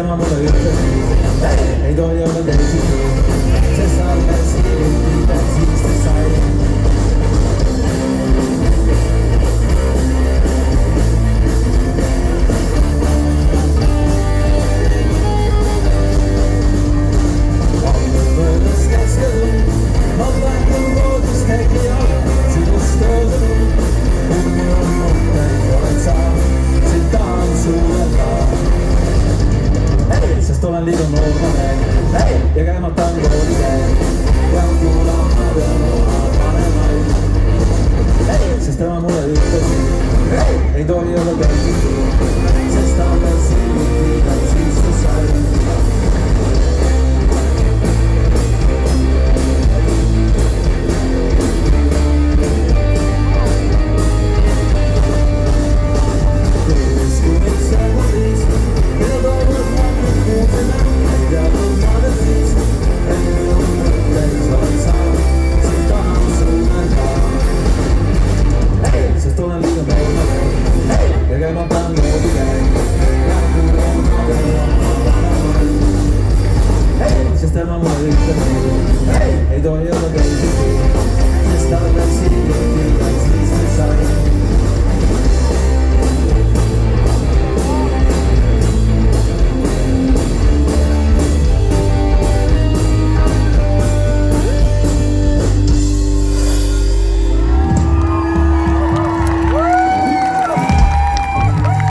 tema mulle ütles nii, ei tohi olla teisiti, sest sa alles hiljuti siis ta sai. Sest olen liiga noormane ja käimata on kooli käel. Pean kuulama pean oma vanemaid, sest tema mulle ütleb